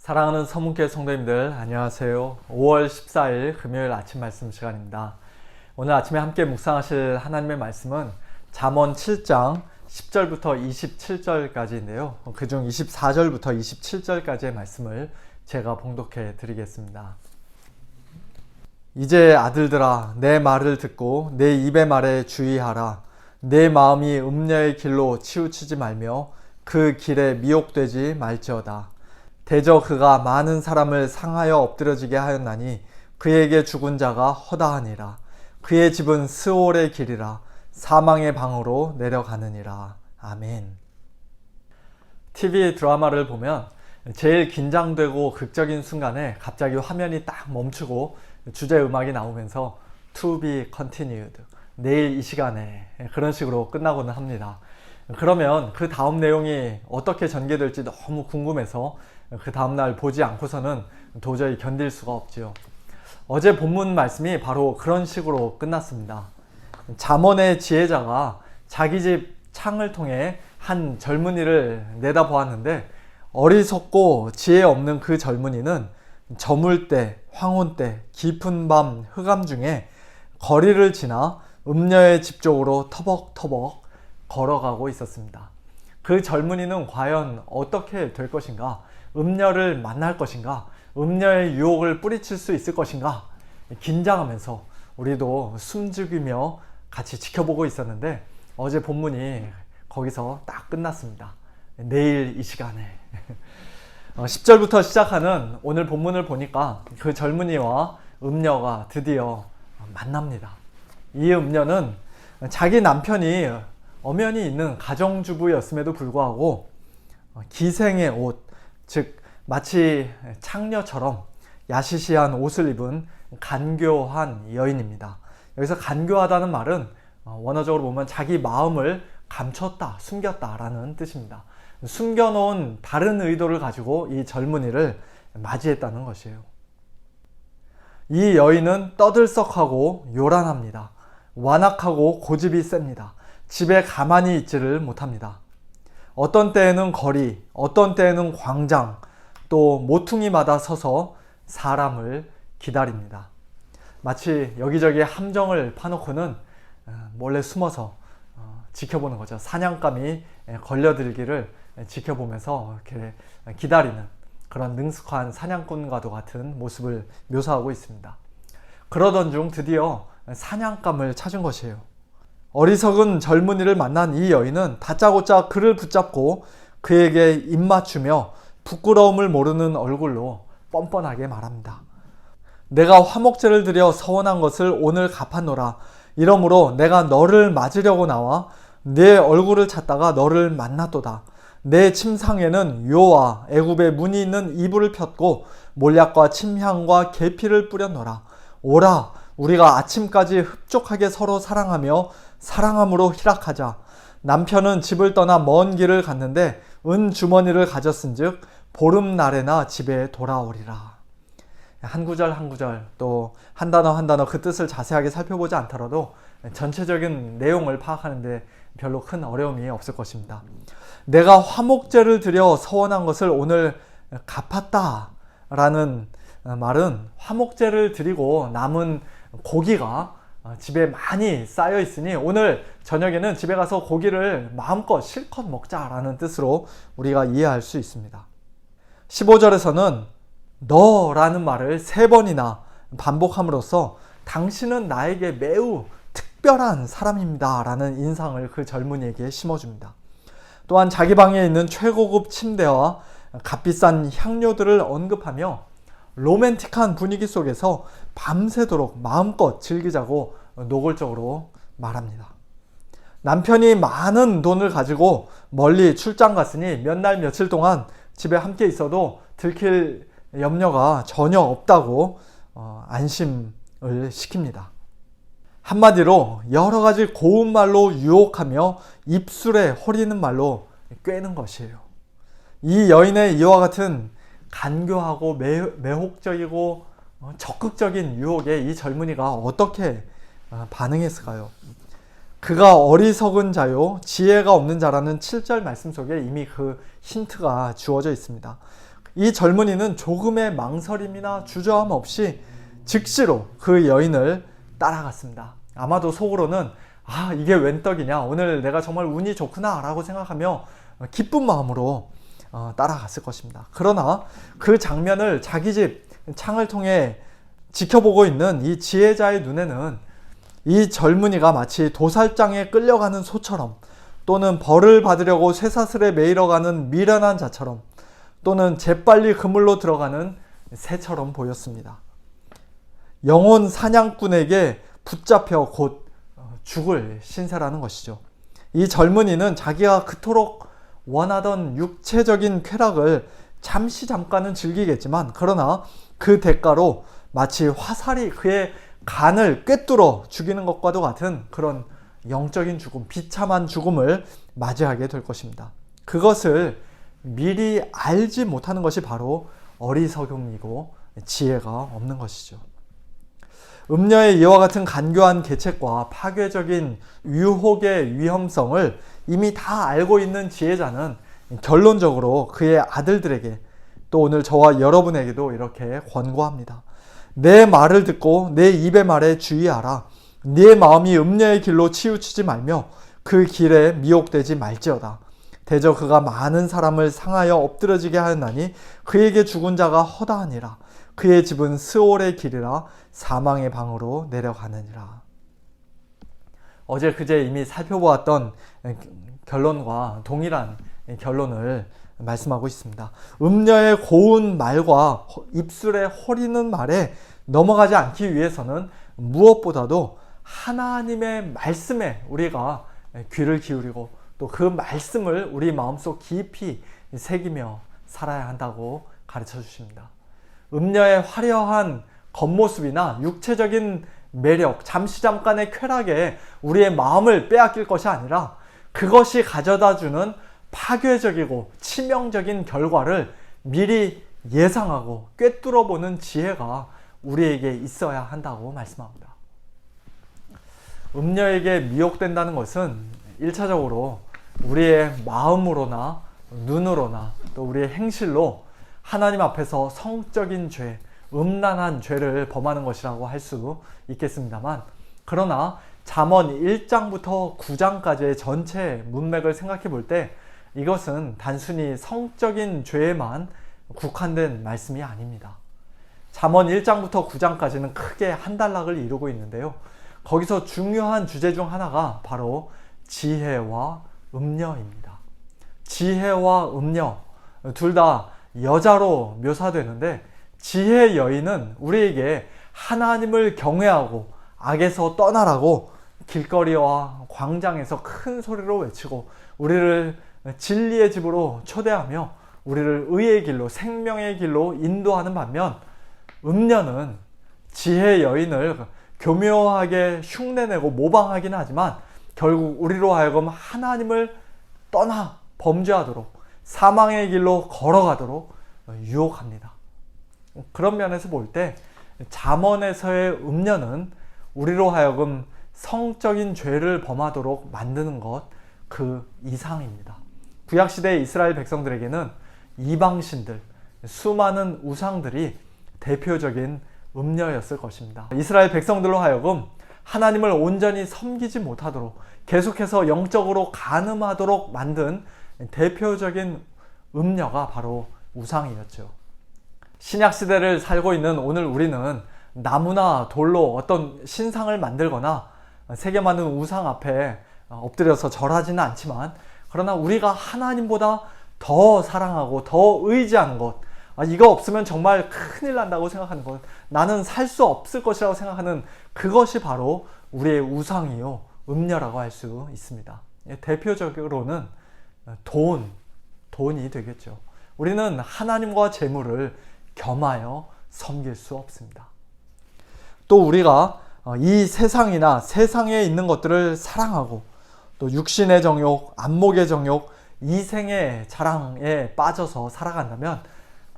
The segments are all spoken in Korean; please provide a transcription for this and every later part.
사랑하는 서문교회 성도님들 안녕하세요. 5월 14일 금요일 아침 말씀 시간입니다. 오늘 아침에 함께 묵상하실 하나님의 말씀은 잠언 7장 10절부터 27절까지인데요. 그중 24절부터 27절까지의 말씀을 제가 봉독해 드리겠습니다. 이제 아들들아 내 말을 듣고 내 입의 말에 주의하라. 내 마음이 음녀의 길로 치우치지 말며 그 길에 미혹되지 말지어다. 대저 그가 많은 사람을 상하여 엎드러지게 하였나니 그에게 죽은 자가 허다하니라. 그의 집은 스올의 길이라 사망의 방으로 내려가느니라. 아멘. TV 드라마를 보면 제일 긴장되고 극적인 순간에 갑자기 화면이 딱 멈추고 주제 음악이 나오면서 To be continued, 내일 이 시간에, 그런 식으로 끝나고는 합니다. 그러면 그 다음 내용이 어떻게 전개될지 너무 궁금해서 그 다음날 보지 않고서는 도저히 견딜 수가 없지요. 어제 본문 말씀이 바로 그런 식으로 끝났습니다. 잠언의 지혜자가 자기 집 창을 통해 한 젊은이를 내다보았는데 어리석고 지혜 없는 그 젊은이는 저물 때, 황혼 때, 깊은 밤 흑암 중에 거리를 지나 음녀의 집 쪽으로 터벅터벅 걸어가고 있었습니다. 그 젊은이는 과연 어떻게 될 것인가? 음녀를 만날 것인가? 음녀의 유혹을 뿌리칠 수 있을 것인가? 긴장하면서 우리도 숨죽이며 같이 지켜보고 있었는데 어제 본문이 거기서 딱 끝났습니다. 내일 이 시간에 10절부터 시작하는 오늘 본문을 보니까 그 젊은이와 음녀가 드디어 만납니다. 이 음녀는 자기 남편이 엄연히 있는 가정주부였음에도 불구하고 기생의 옷, 즉 마치 창녀처럼 야시시한 옷을 입은 간교한 여인입니다. 여기서 간교하다는 말은 원어적으로 보면 자기 마음을 감췄다, 숨겼다 라는 뜻입니다. 숨겨놓은 다른 의도를 가지고 이 젊은이를 맞이했다는 것이에요. 이 여인은 떠들썩하고 요란합니다. 완악하고 고집이 셉니다. 집에 가만히 있지를 못합니다. 어떤 때에는 거리, 어떤 때에는 광장, 또 모퉁이마다 서서 사람을 기다립니다. 마치 여기저기 함정을 파놓고는 몰래 숨어서 지켜보는 거죠. 사냥감이 걸려들기를 지켜보면서 이렇게 기다리는 그런 능숙한 사냥꾼과도 같은 모습을 묘사하고 있습니다. 그러던 중 드디어 사냥감을 찾은 것이에요. 어리석은 젊은이를 만난 이 여인은 다짜고짜 그를 붙잡고 그에게 입맞추며 부끄러움을 모르는 얼굴로 뻔뻔하게 말합니다. 내가 화목제를 드려 서원한 것을 오늘 갚았노라. 이러므로 내가 너를 맞으려고 나와 내 얼굴을 찾다가 너를 만났도다. 내 침상에는 요와 애굽의 문이 있는 이불을 폈고 몰약과 침향과 계피를 뿌렸노라. 오라, 우리가 아침까지 흡족하게 서로 사랑하며 사랑함으로 희락하자. 남편은 집을 떠나 먼 길을 갔는데 은 주머니를 가졌은즉 보름날에나 집에 돌아오리라. 한 구절 한 구절 또 한 단어 한 단어 그 뜻을 자세하게 살펴보지 않더라도 전체적인 내용을 파악하는데 별로 큰 어려움이 없을 것입니다. 내가 화목제를 드려 서원한 것을 오늘 갚았다 라는 말은 화목제를 드리고 남은 고기가 집에 많이 쌓여 있으니 오늘 저녁에는 집에 가서 고기를 마음껏 실컷 먹자라는 뜻으로 우리가 이해할 수 있습니다. 15절에서는 너라는 말을 3번이나 반복함으로써 당신은 나에게 매우 특별한 사람입니다 라는 인상을 그 젊은이에게 심어줍니다. 또한 자기 방에 있는 최고급 침대와 값비싼 향료들을 언급하며 로맨틱한 분위기 속에서 밤새도록 마음껏 즐기자고 노골적으로 말합니다. 남편이 많은 돈을 가지고 멀리 출장 갔으니 몇 날 며칠 동안 집에 함께 있어도 들킬 염려가 전혀 없다고 안심을 시킵니다. 한마디로 여러 가지 고운 말로 유혹하며 입술에 호리는 말로 꿰는 것이에요. 이 여인의 이와 같은 간교하고 매혹적이고 적극적인 유혹에 이 젊은이가 어떻게 반응했을까요? 그가 어리석은 자요 지혜가 없는 자라는 7절 말씀 속에 이미 그 힌트가 주어져 있습니다. 이 젊은이는 조금의 망설임이나 주저함 없이 즉시로 그 여인을 따라갔습니다. 아마도 속으로는 이게 웬 떡이냐, 오늘 내가 정말 운이 좋구나 라고 생각하며 기쁜 마음으로 따라갔을 것입니다. 그러나 그 장면을 자기 집 창을 통해 지켜보고 있는 이 지혜자의 눈에는 이 젊은이가 마치 도살장에 끌려가는 소처럼, 또는 벌을 받으려고 쇠사슬에 매이러 가는 미련한 자처럼, 또는 재빨리 그물로 들어가는 새처럼 보였습니다. 영혼 사냥꾼에게 붙잡혀 곧 죽을 신세라는 것이죠. 이 젊은이는 자기가 그토록 원하던 육체적인 쾌락을 잠깐은 즐기겠지만, 그러나 그 대가로 마치 화살이 그의 간을 꿰뚫어 죽이는 것과도 같은 그런 영적인 죽음, 비참한 죽음을 맞이하게 될 것입니다. 그것을 미리 알지 못하는 것이 바로 어리석음이고 지혜가 없는 것이죠. 음녀의 이와 같은 간교한 계책과 파괴적인 유혹의 위험성을 이미 다 알고 있는 지혜자는 결론적으로 그의 아들들에게, 또 오늘 저와 여러분에게도 이렇게 권고합니다. 내 말을 듣고 내 입의 말에 주의하라. 네 마음이 음녀의 길로 치우치지 말며 그 길에 미혹되지 말지어다. 대저 그가 많은 사람을 상하여 엎드러지게 하였나니 그에게 죽은 자가 허다하니라. 그의 집은 스올의 길이라 사망의 방으로 내려가느니라. 어제 그제 이미 살펴보았던 결론과 동일한 결론을 말씀하고 있습니다. 음녀의 고운 말과 입술에 호리는 말에 넘어가지 않기 위해서는 무엇보다도 하나님의 말씀에 우리가 귀를 기울이고 또 그 말씀을 우리 마음속 깊이 새기며 살아야 한다고 가르쳐 주십니다. 음녀의 화려한 겉모습이나 육체적인 매력, 잠깐의 쾌락에 우리의 마음을 빼앗길 것이 아니라 그것이 가져다주는 파괴적이고 치명적인 결과를 미리 예상하고 꿰뚫어보는 지혜가 우리에게 있어야 한다고 말씀합니다. 음녀에게 미혹된다는 것은 1차적으로 우리의 마음으로나 눈으로나 또 우리의 행실로 하나님 앞에서 성적인 죄, 음란한 죄를 범하는 것이라고 할 수 있겠습니다만, 그러나 잠언 1장부터 9장까지의 전체 문맥을 생각해 볼 때 이것은 단순히 성적인 죄에만 국한된 말씀이 아닙니다. 잠언 1장부터 9장까지는 크게 한 단락을 이루고 있는데요. 거기서 중요한 주제 중 하나가 바로 지혜와 음녀입니다. 지혜와 음녀 둘 다 여자로 묘사되는데, 지혜 여인은 우리에게 하나님을 경외하고 악에서 떠나라고 길거리와 광장에서 큰 소리로 외치고 우리를 진리의 집으로 초대하며 우리를 의의 길로, 생명의 길로 인도하는 반면, 음녀는 지혜 여인을 교묘하게 흉내내고 모방하긴 하지만 결국 우리로 하여금 하나님을 떠나 범죄하도록, 사망의 길로 걸어가도록 유혹합니다. 그런 면에서 볼 때 잠언에서의 음녀는 우리로 하여금 성적인 죄를 범하도록 만드는 것 그 이상입니다. 구약시대의 이스라엘 백성들에게는 이방신들, 수많은 우상들이 대표적인 음녀였을 것입니다. 이스라엘 백성들로 하여금 하나님을 온전히 섬기지 못하도록, 계속해서 영적으로 간음하도록 만든 대표적인 음녀가 바로 우상이었죠. 신약시대를 살고 있는 오늘 우리는 나무나 돌로 어떤 신상을 만들거나 세계 많은 우상 앞에 엎드려서 절하지는 않지만, 그러나 우리가 하나님보다 더 사랑하고 더 의지하는 것, 이거 없으면 정말 큰일 난다고 생각하는 것, 나는 살 수 없을 것이라고 생각하는 그것이 바로 우리의 우상이요 음녀라고 할 수 있습니다. 대표적으로는 돈이 되겠죠. 우리는 하나님과 재물을 겸하여 섬길 수 없습니다. 또 우리가 이 세상이나 세상에 있는 것들을 사랑하고 또 육신의 정욕, 안목의 정욕, 이생의 자랑에 빠져서 살아간다면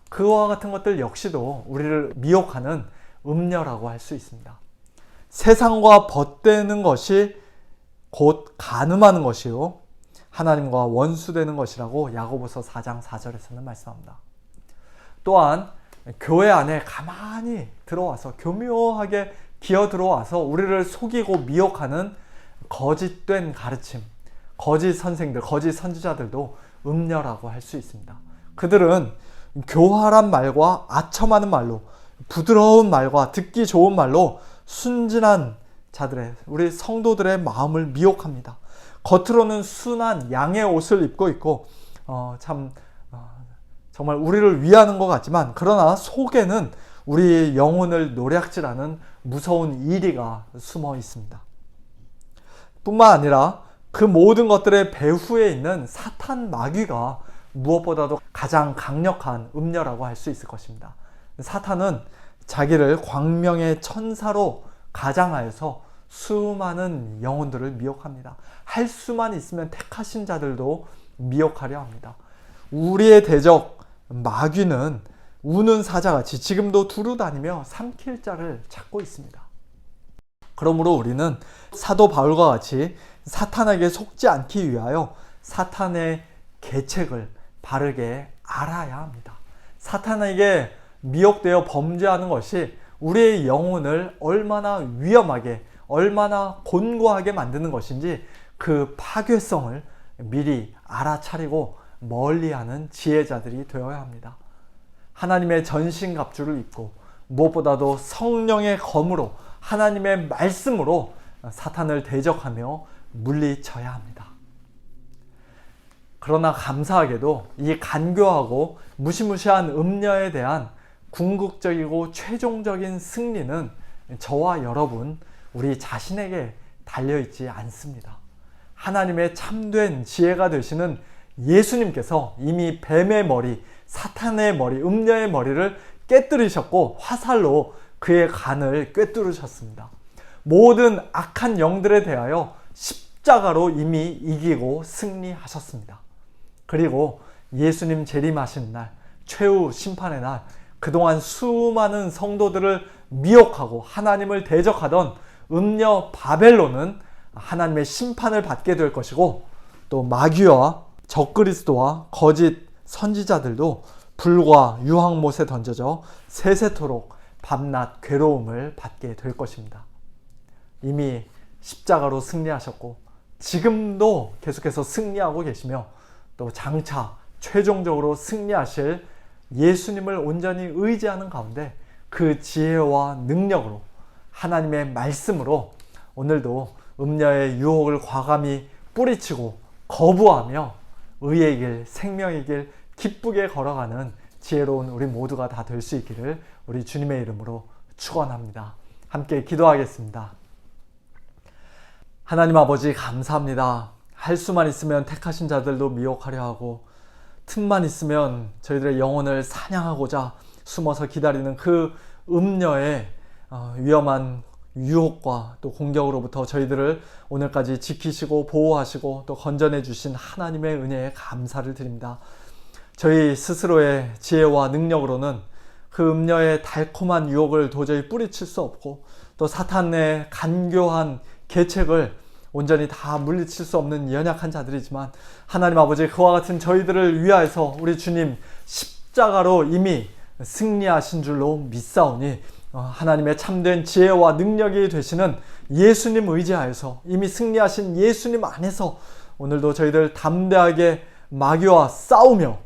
그와 같은 것들 역시도 우리를 미혹하는 음녀라고 할 수 있습니다. 세상과 벗되는 것이 곧 간음하는 것이요 하나님과 원수되는 것이라고 야고보서 4장 4절에서는 말씀합니다. 또한 교회 안에 가만히 들어와서 교묘하게 기어 들어와서 우리를 속이고 미혹하는 거짓된 가르침, 거짓 선생들, 거짓 선지자들도 음녀라고 할 수 있습니다. 그들은 교활한 말과 아첨하는 말로, 부드러운 말과 듣기 좋은 말로 순진한 자들의, 우리 성도들의 마음을 미혹합니다. 겉으로는 순한 양의 옷을 입고 있고 정말 우리를 위하는 것 같지만, 그러나 속에는 우리 영혼을 노략질하는 무서운 이리가 숨어 있습니다. 뿐만 아니라 그 모든 것들의 배후에 있는 사탄 마귀가 무엇보다도 가장 강력한 음녀라고 할 수 있을 것입니다. 사탄은 자기를 광명의 천사로 가장하여서 수많은 영혼들을 미혹합니다. 할 수만 있으면 택하신 자들도 미혹하려 합니다. 우리의 대적 마귀는 우는 사자같이 지금도 두루다니며 삼킬 자를 찾고 있습니다. 그러므로 우리는 사도 바울과 같이 사탄에게 속지 않기 위하여 사탄의 계책을 바르게 알아야 합니다. 사탄에게 미혹되어 범죄하는 것이 우리의 영혼을 얼마나 위험하게, 얼마나 곤고하게 만드는 것인지 그 파괴성을 미리 알아차리고 멀리하는 지혜자들이 되어야 합니다. 하나님의 전신갑주를 입고 무엇보다도 성령의 검으로, 하나님의 말씀으로 사탄을 대적하며 물리쳐야 합니다. 그러나 감사하게도 이 간교하고 무시무시한 음녀에 대한 궁극적이고 최종적인 승리는 저와 여러분, 우리 자신에게 달려있지 않습니다. 하나님의 참된 지혜가 되시는 예수님께서 이미 뱀의 머리, 사탄의 머리, 음녀의 머리를 깨뜨리셨고 화살로 그의 간을 꿰뚫으셨습니다. 모든 악한 영들에 대하여 십자가로 이미 이기고 승리하셨습니다. 그리고 예수님 재림하신 날, 최후 심판의 날, 그동안 수많은 성도들을 미혹하고 하나님을 대적하던 음녀 바벨론은 하나님의 심판을 받게 될 것이고, 또 마귀와 적그리스도와 거짓 선지자들도 불과 유황못에 던져져 세세토록 밤낮 괴로움을 받게 될 것입니다. 이미 십자가로 승리하셨고 지금도 계속해서 승리하고 계시며, 또 장차 최종적으로 승리하실 예수님을 온전히 의지하는 가운데 그 지혜와 능력으로, 하나님의 말씀으로 오늘도 음녀의 유혹을 과감히 뿌리치고 거부하며 의의 길, 생명의 길 기쁘게 걸어가는 지혜로운 우리 모두가 다 될 수 있기를 우리 주님의 이름으로 축원합니다. 함께 기도하겠습니다. 하나님 아버지, 감사합니다. 할 수만 있으면 택하신 자들도 미혹하려 하고, 틈만 있으면 저희들의 영혼을 사냥하고자 숨어서 기다리는 그 음녀의 위험한 유혹과 또 공격으로부터 저희들을 오늘까지 지키시고 보호하시고 또 건져내 주신 하나님의 은혜에 감사를 드립니다. 저희 스스로의 지혜와 능력으로는 그 음녀의 달콤한 유혹을 도저히 뿌리칠 수 없고, 또 사탄의 간교한 계책을 온전히 다 물리칠 수 없는 연약한 자들이지만, 하나님 아버지, 그와 같은 저희들을 위하여서 우리 주님 십자가로 이미 승리하신 줄로 믿사오니 하나님의 참된 지혜와 능력이 되시는 예수님 의지하여서, 이미 승리하신 예수님 안에서 오늘도 저희들 담대하게 마귀와 싸우며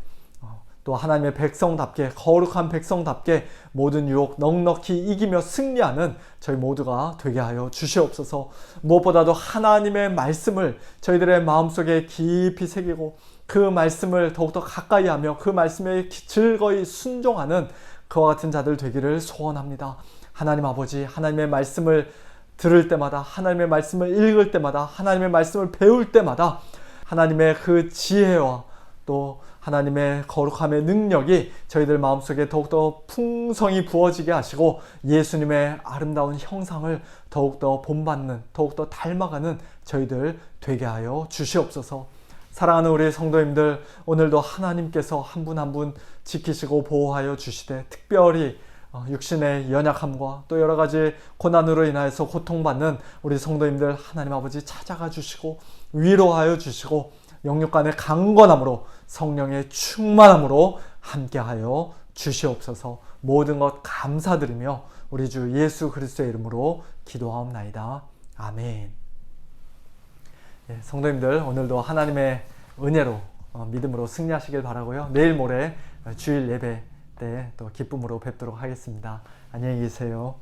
또 하나님의 백성답게, 거룩한 백성답게 모든 유혹 넉넉히 이기며 승리하는 저희 모두가 되게 하여 주시옵소서. 무엇보다도 하나님의 말씀을 저희들의 마음속에 깊이 새기고 그 말씀을 더욱더 가까이 하며 그 말씀에 즐거이 순종하는 그와 같은 자들 되기를 소원합니다. 하나님 아버지, 하나님의 말씀을 들을 때마다, 하나님의 말씀을 읽을 때마다, 하나님의 말씀을 배울 때마다 하나님의 그 지혜와 또 하나님의 거룩함의 능력이 저희들 마음속에 더욱더 풍성히 부어지게 하시고 예수님의 아름다운 형상을 더욱더 본받는, 더욱더 닮아가는 저희들 되게 하여 주시옵소서. 사랑하는 우리 성도님들, 오늘도 하나님께서 한 분 한 분 지키시고 보호하여 주시되, 특별히 육신의 연약함과 또 여러 가지 고난으로 인하여서 고통받는 우리 성도님들 하나님 아버지 찾아가 주시고 위로하여 주시고 영육 간의 강건함으로 성령의 충만함으로 함께하여 주시옵소서. 모든 것 감사드리며 우리 주 예수 그리스도의 이름으로 기도하옵나이다. 아멘. 성도님들, 오늘도 하나님의 은혜로 믿음으로 승리하시길 바라고요. 내일 모레 주일 예배 때 또 기쁨으로 뵙도록 하겠습니다. 안녕히 계세요.